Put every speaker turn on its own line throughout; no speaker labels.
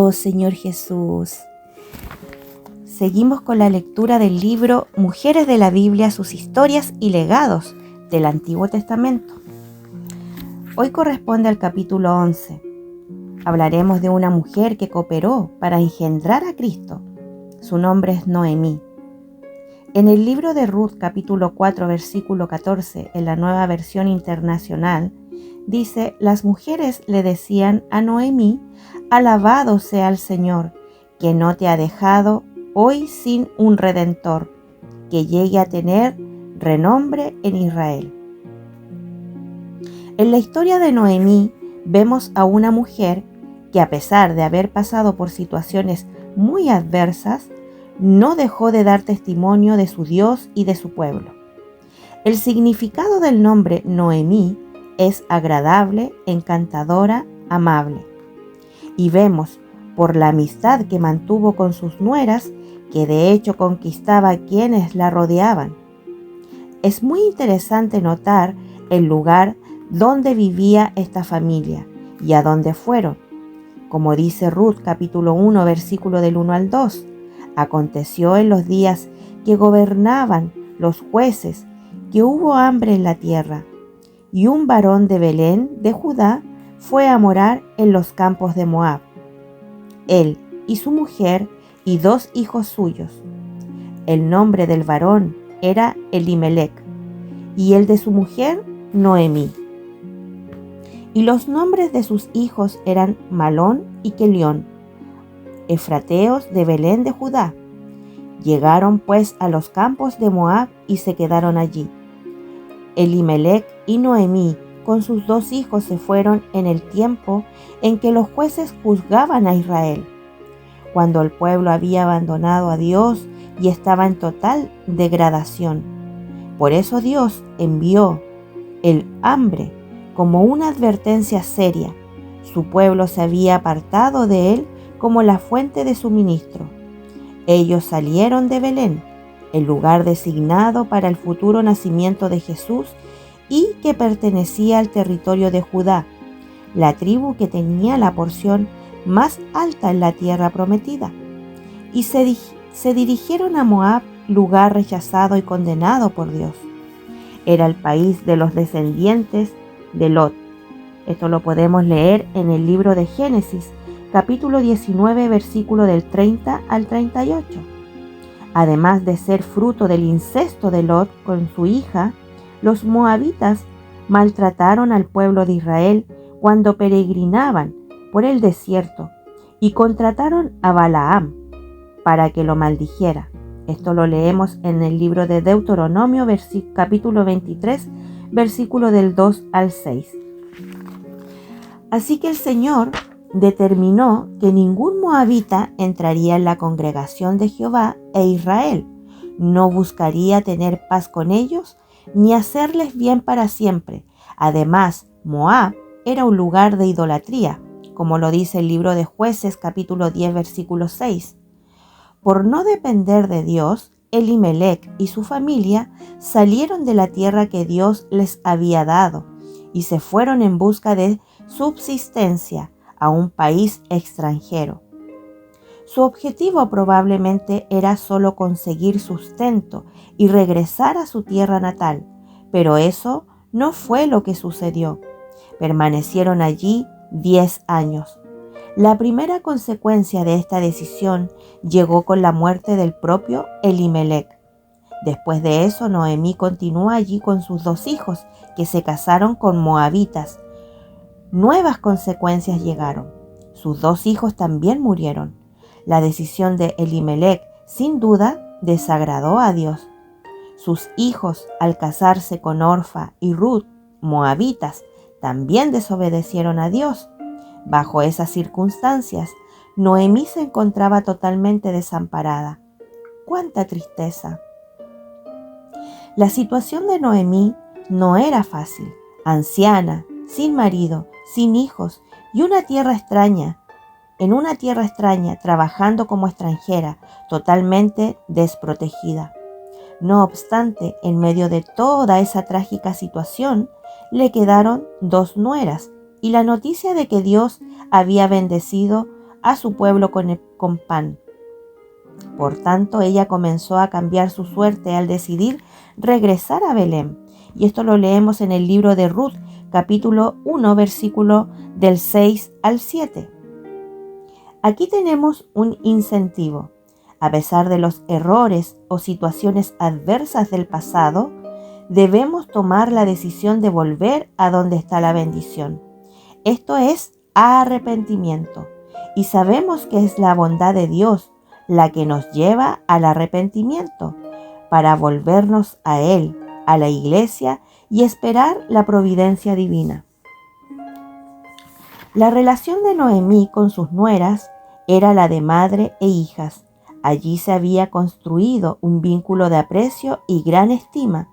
Oh Señor Jesús. Seguimos con la lectura del libro Mujeres de la Biblia, sus historias y legados del Antiguo Testamento. Hoy corresponde al capítulo 11. Hablaremos de una mujer que cooperó para engendrar a Cristo. Su nombre es Noemí. En el libro de Ruth, capítulo 4, versículo 14, en la Nueva Versión Internacional, dice: las mujeres le decían a Noemí: alabado sea el Señor, que no te ha dejado hoy sin un redentor, que llegue a tener renombre en Israel. En la historia de Noemí vemos a una mujer que, a pesar de haber pasado por situaciones muy adversas, no dejó de dar testimonio de su Dios y de su pueblo. El significado del nombre Noemí es agradable, encantadora, amable. Y vemos, por la amistad que mantuvo con sus nueras, que de hecho conquistaba a quienes la rodeaban. Es muy interesante notar el lugar donde vivía esta familia y a dónde fueron. Como dice Ruth capítulo 1, versículo del 1 al 2, aconteció en los días que gobernaban los jueces que hubo hambre en la tierra, y un varón de Belén de Judá fue a morar en los campos de Moab, él y su mujer y 2 hijos suyos. El nombre del varón era Elimelec y el de su mujer Noemí. Y los nombres de sus hijos eran Malón y Kelión, efrateos de Belén de Judá. Llegaron pues a los campos de Moab y se quedaron allí. Elimelec y Noemí con sus 2 hijos se fueron en el tiempo en que los jueces juzgaban a Israel, cuando el pueblo había abandonado a Dios y estaba en total degradación. Por eso Dios envió el hambre como una advertencia seria. Su pueblo se había apartado de él como la fuente de suministro. Ellos salieron de Belén, el lugar designado para el futuro nacimiento de Jesús y que pertenecía al territorio de Judá, la tribu que tenía la porción más alta en la tierra prometida, y se dirigieron a Moab, lugar rechazado y condenado por Dios. Era el país de los descendientes de Lot. Esto lo podemos leer en el libro de Génesis, capítulo 19, versículo del 30 al 38. Además de ser fruto del incesto de Lot con su hija, los moabitas maltrataron al pueblo de Israel cuando peregrinaban por el desierto y contrataron a Balaam para que lo maldijera. Esto lo leemos en el libro de Deuteronomio, capítulo 23, versículo del 2 al 6. Así que el Señor determinó que ningún moabita entraría en la congregación de Jehová e Israel, no buscaría tener paz con ellos ni hacerles bien para siempre. Además, Moab era un lugar de idolatría, como lo dice el libro de Jueces, capítulo 10, versículo 6. Por no depender de Dios, Elimelec y su familia salieron de la tierra que Dios les había dado y se fueron en busca de subsistencia a un país extranjero. Su objetivo probablemente era solo conseguir sustento y regresar a su tierra natal, pero eso no fue lo que sucedió. Permanecieron allí 10 años. La primera consecuencia de esta decisión llegó con la muerte del propio Elimelec. Después de eso, Noemí continúa allí con sus 2 hijos, que se casaron con moabitas. Nuevas consecuencias llegaron. Sus 2 hijos también murieron. La decisión de Elimelec, sin duda, desagradó a Dios. Sus hijos, al casarse con Orfa y Ruth, moabitas, también desobedecieron a Dios. Bajo esas circunstancias, Noemí se encontraba totalmente desamparada. ¡Cuánta tristeza! La situación de Noemí no era fácil. Anciana, sin marido, sin hijos y en una tierra extraña, trabajando como extranjera, totalmente desprotegida. No obstante, en medio de toda esa trágica situación, le quedaron 2 nueras y la noticia de que Dios había bendecido a su pueblo con pan. Por tanto, ella comenzó a cambiar su suerte al decidir regresar a Belén. Y esto lo leemos en el libro de Ruth, capítulo 1, versículo del 6 al 7. Aquí tenemos un incentivo. A pesar de los errores o situaciones adversas del pasado, debemos tomar la decisión de volver a donde está la bendición. Esto es arrepentimiento. Y sabemos que es la bondad de Dios la que nos lleva al arrepentimiento, para volvernos a Él, a la iglesia y esperar la providencia divina. La relación de Noemí con sus nueras era la de madre e hijas. Allí se había construido un vínculo de aprecio y gran estima,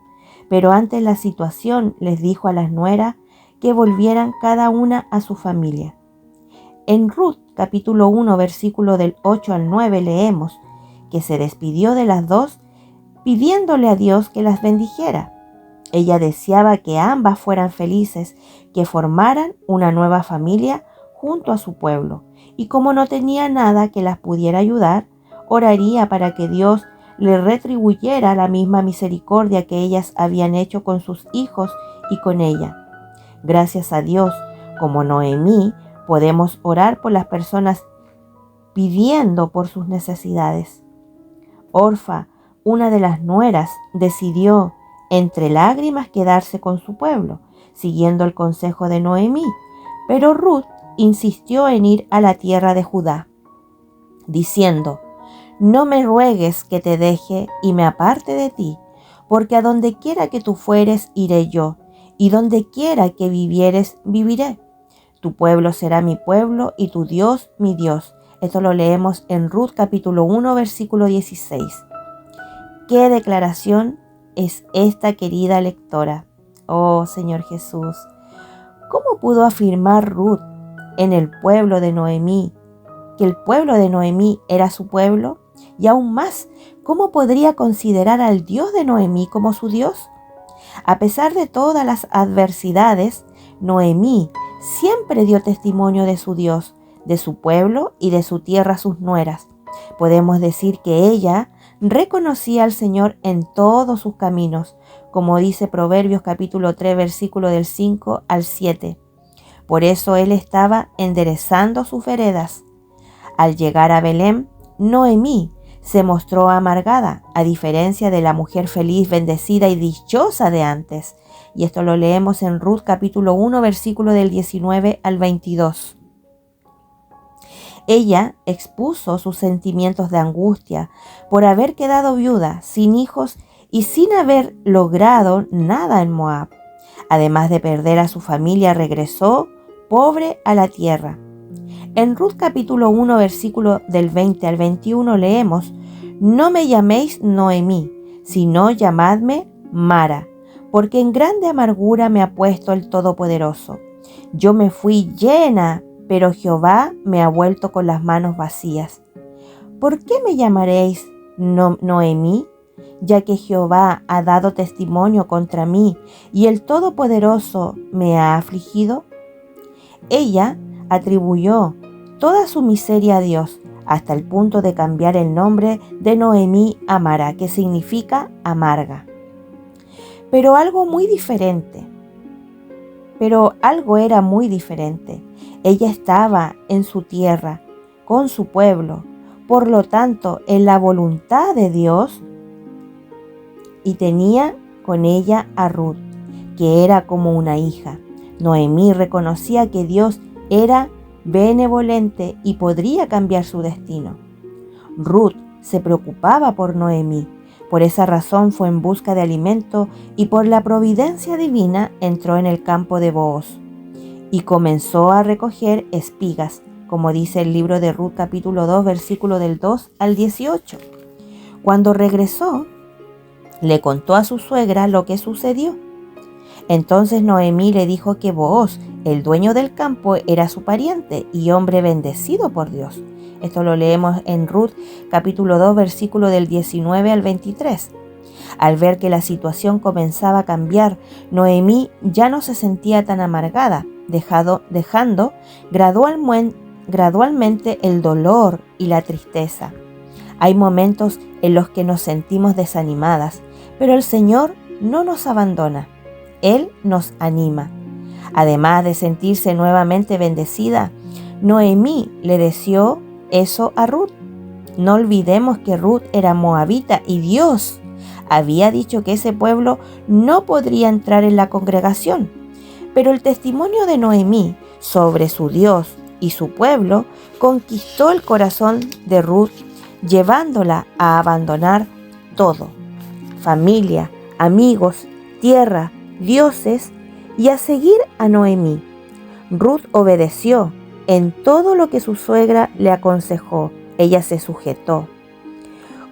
pero ante la situación les dijo a las nueras que volvieran cada una a su familia. En Ruth, capítulo 1, versículo del 8 al 9, leemos que se despidió de las dos pidiéndole a Dios que las bendijera. Ella deseaba que ambas fueran felices, que formaran una nueva familia junto a su pueblo, y como no tenía nada que las pudiera ayudar, oraría para que Dios le retribuyera la misma misericordia que ellas habían hecho con sus hijos y con ella. Gracias a Dios, como Noemí, podemos orar por las personas pidiendo por sus necesidades. Orfa, una de las nueras, decidió entre lágrimas quedarse con su pueblo, siguiendo el consejo de Noemí, pero Ruth insistió en ir a la tierra de Judá, diciendo: «No me ruegues que te deje y me aparte de ti, porque a donde quiera que tú fueres iré yo, y donde quiera que vivieres viviré. Tu pueblo será mi pueblo y tu Dios mi Dios». Esto lo leemos en Ruth capítulo 1, versículo 16. ¿Qué declaración es esta, querida lectora? Oh Señor Jesús, ¿cómo pudo afirmar Ruth en el pueblo de Noemí que el pueblo de Noemí era su pueblo? Y aún más, ¿cómo podría considerar al Dios de Noemí como su Dios? A pesar de todas las adversidades, Noemí siempre dio testimonio de su Dios, de su pueblo y de su tierra a sus nueras. Podemos decir que ella reconocía al Señor en todos sus caminos, como dice Proverbios capítulo 3, versículo del 5 al 7. Por eso él estaba enderezando sus veredas. Al llegar a Belén, Noemí se mostró amargada, a diferencia de la mujer feliz, bendecida y dichosa de antes. Y esto lo leemos en Ruth capítulo 1, versículo del 19 al 22. Ella expuso sus sentimientos de angustia por haber quedado viuda, sin hijos y sin haber logrado nada en Moab. Además de perder a su familia, regresó pobre a la tierra. En Ruth capítulo 1, versículo del 20 al 21 leemos: «No me llaméis Noemí, sino llamadme Mara, porque en grande amargura me ha puesto el Todopoderoso. Yo me fui llena, pero Jehová me ha vuelto con las manos vacías. ¿Por qué me llamaréis Noemí? Ya que Jehová ha dado testimonio contra mí y el Todopoderoso me ha afligido». Ella atribuyó toda su miseria a Dios, hasta el punto de cambiar el nombre de Noemí a Mara, que significa amarga. Pero algo era muy diferente. Ella estaba en su tierra, con su pueblo, por lo tanto, en la voluntad de Dios, y tenía con ella a Ruth, que era como una hija. Noemí reconocía que Dios era benevolente y podría cambiar su destino. Ruth se preocupaba por Noemí. Por esa razón fue en busca de alimento y por la providencia divina entró en el campo de Booz y comenzó a recoger espigas, como dice el libro de Ruth capítulo 2, versículo del 2 al 18. Cuando regresó, le contó a su suegra lo que sucedió. Entonces Noemí le dijo que Booz, el dueño del campo, era su pariente y hombre bendecido por Dios. Esto lo leemos en Ruth capítulo 2, versículo del 19 al 23. Al ver que la situación comenzaba a cambiar, Noemí ya no se sentía tan amargada, dejando gradualmente el dolor y la tristeza. Hay momentos en los que nos sentimos desanimadas, pero el Señor no nos abandona. Él nos anima. Además de sentirse nuevamente bendecida, Noemí le deseó eso a Ruth. No olvidemos que Ruth era moabita y Dios había dicho que ese pueblo no podría entrar en la congregación. Pero el testimonio de Noemí sobre su Dios y su pueblo conquistó el corazón de Ruth, llevándola a abandonar todo: familia, amigos, tierra, dioses, y a seguir a Noemí. Ruth obedeció en todo lo que su suegra le aconsejó. Ella se sujetó.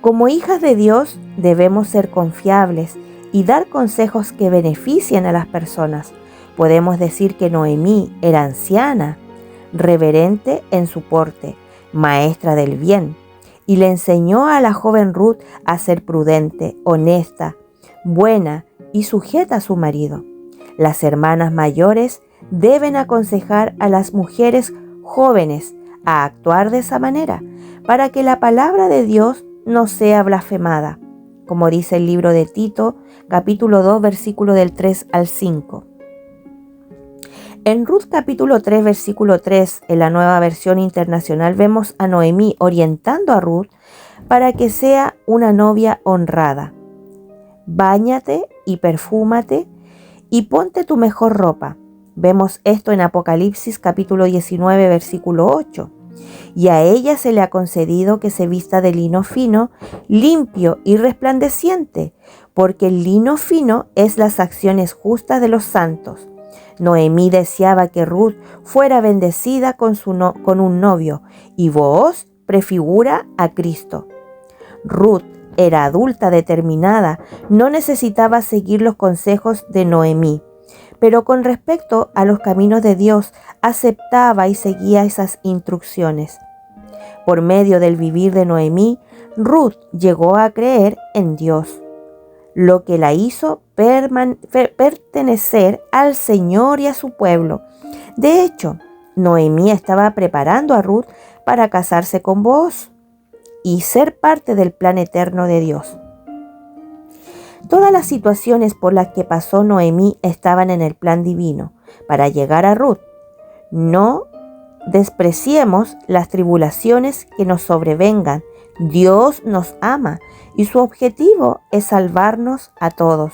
Como hijas de Dios debemos ser confiables y dar consejos que beneficien a las personas. Podemos decir que Noemí era anciana, reverente en su porte, maestra del bien, y le enseñó a la joven Ruth a ser prudente, honesta, buena y sujeta a su marido. Las hermanas mayores deben aconsejar a las mujeres jóvenes a actuar de esa manera, para que la palabra de Dios no sea blasfemada, como dice el libro de Tito, capítulo 2, versículo del 3 al 5. En Ruth capítulo 3, versículo 3, en la Nueva Versión Internacional, vemos a Noemí orientando a Ruth para que sea una novia honrada. Báñate y perfúmate y ponte tu mejor ropa. Vemos esto en Apocalipsis capítulo 19, versículo 8. Y a ella se le ha concedido que se vista de lino fino, limpio y resplandeciente, porque el lino fino es las acciones justas de los santos. Noemí deseaba que Ruth fuera bendecida con un novio, y Booz prefigura a Cristo. Ruth era adulta determinada, no necesitaba seguir los consejos de Noemí, pero con respecto a los caminos de Dios, aceptaba y seguía esas instrucciones. Por medio del vivir de Noemí, Ruth llegó a creer en Dios, lo que la hizo pertenecer al Señor y a su pueblo. De hecho, Noemí estaba preparando a Ruth para casarse con Booz y ser parte del plan eterno de Dios. Todas las situaciones por las que pasó Noemí estaban en el plan divino para llegar a Ruth. No despreciemos las tribulaciones que nos sobrevengan. Dios nos ama y su objetivo es salvarnos a todos.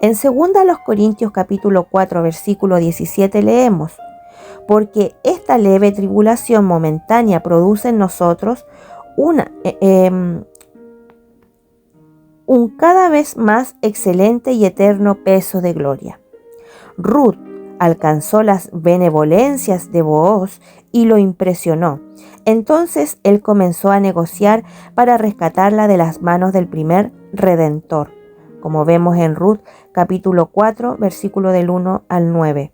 En 2 Corintios capítulo 4 versículo 17 leemos: porque esta leve tribulación momentánea produce en nosotros un cada vez más excelente y eterno peso de gloria. Ruth alcanzó las benevolencias de Booz y lo impresionó. Entonces él comenzó a negociar para rescatarla de las manos del primer redentor, como vemos en Ruth capítulo 4 versículo del 1 al 9.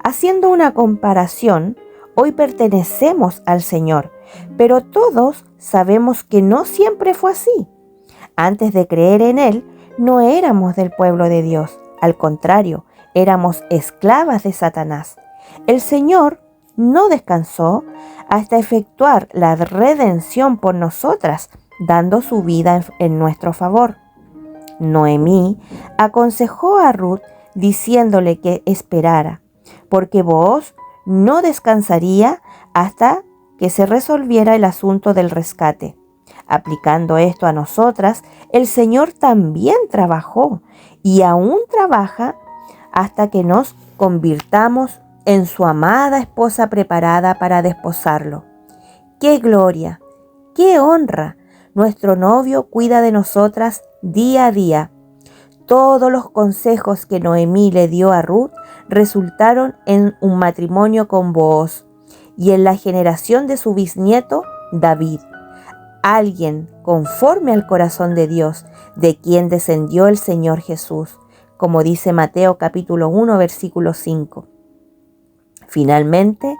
Haciendo una comparación, hoy pertenecemos al Señor, pero todos sabemos que no siempre fue así. Antes de creer en Él, no éramos del pueblo de Dios. Al contrario, éramos esclavas de Satanás. El Señor no descansó hasta efectuar la redención por nosotras, dando su vida en nuestro favor. Noemí aconsejó a Ruth diciéndole que esperara, porque Booz no descansaría hasta que se resolviera el asunto del rescate. Aplicando esto a nosotras, el Señor también trabajó y aún trabaja hasta que nos convirtamos en su amada esposa preparada para desposarlo. ¡Qué gloria! ¡Qué honra! Nuestro novio cuida de nosotras día a día. Todos los consejos que Noemí le dio a Ruth resultaron en un matrimonio con Booz y en la generación de su bisnieto David, alguien conforme al corazón de Dios, de quien descendió el Señor Jesús, como dice Mateo capítulo 1 versículo 5. Finalmente,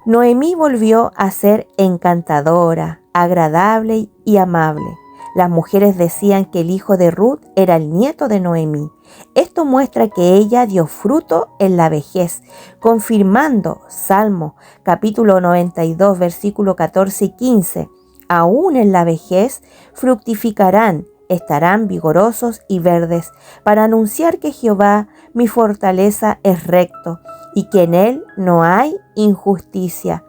Noemí volvió a ser encantadora, agradable y amable. Las mujeres decían que el hijo de Ruth era el nieto de Noemí, Esto muestra que ella dio fruto en la vejez, confirmando Salmo capítulo 92, versículo 14 y 15. Aún en la vejez fructificarán, estarán vigorosos y verdes, para anunciar que Jehová, mi fortaleza, es recto, y que en él no hay injusticia.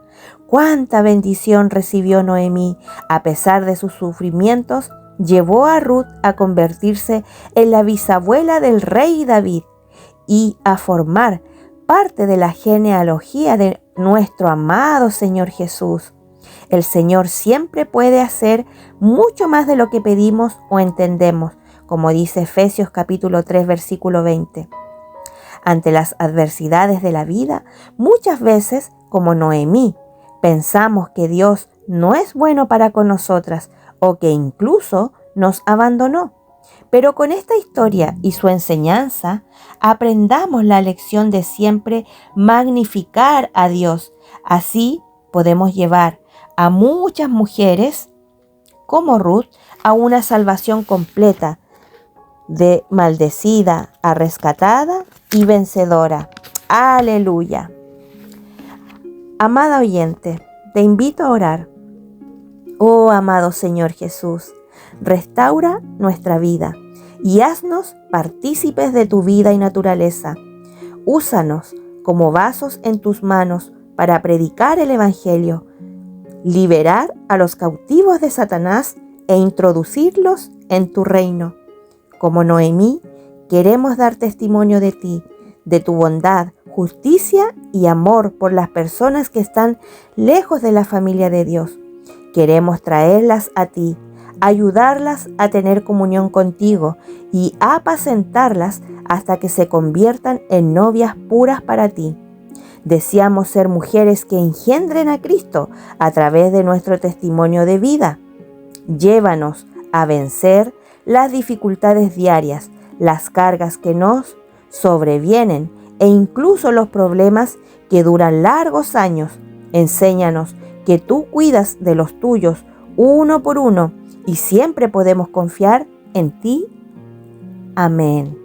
¡Cuánta bendición recibió Noemí! A pesar de sus sufrimientos, llevó a Ruth a convertirse en la bisabuela del rey David y a formar parte de la genealogía de nuestro amado Señor Jesús. El Señor siempre puede hacer mucho más de lo que pedimos o entendemos, como dice Efesios capítulo 3, versículo 20. Ante las adversidades de la vida, muchas veces, como Noemí, pensamos que Dios no es bueno para con nosotras o que incluso nos abandonó. Pero con esta historia y su enseñanza, aprendamos la lección de siempre magnificar a Dios. Así podemos llevar a muchas mujeres como Ruth a una salvación completa, de maldecida a rescatada y vencedora. ¡Aleluya! Amada oyente, te invito a orar. Oh amado Señor Jesús, restaura nuestra vida y haznos partícipes de tu vida y naturaleza. Úsanos como vasos en tus manos para predicar el Evangelio, liberar a los cautivos de Satanás e introducirlos en tu reino. Como Noemí, queremos dar testimonio de ti, de tu bondad, justicia y amor por las personas que están lejos de la familia de Dios. Queremos traerlas a ti, ayudarlas a tener comunión contigo y apacentarlas hasta que se conviertan en novias puras para ti. Deseamos ser mujeres que engendren a Cristo a través de nuestro testimonio de vida. Llévanos a vencer las dificultades diarias, las cargas que nos sobrevienen e incluso los problemas que duran largos años. Enséñanos que tú cuidas de los tuyos uno por uno y siempre podemos confiar en ti. Amén.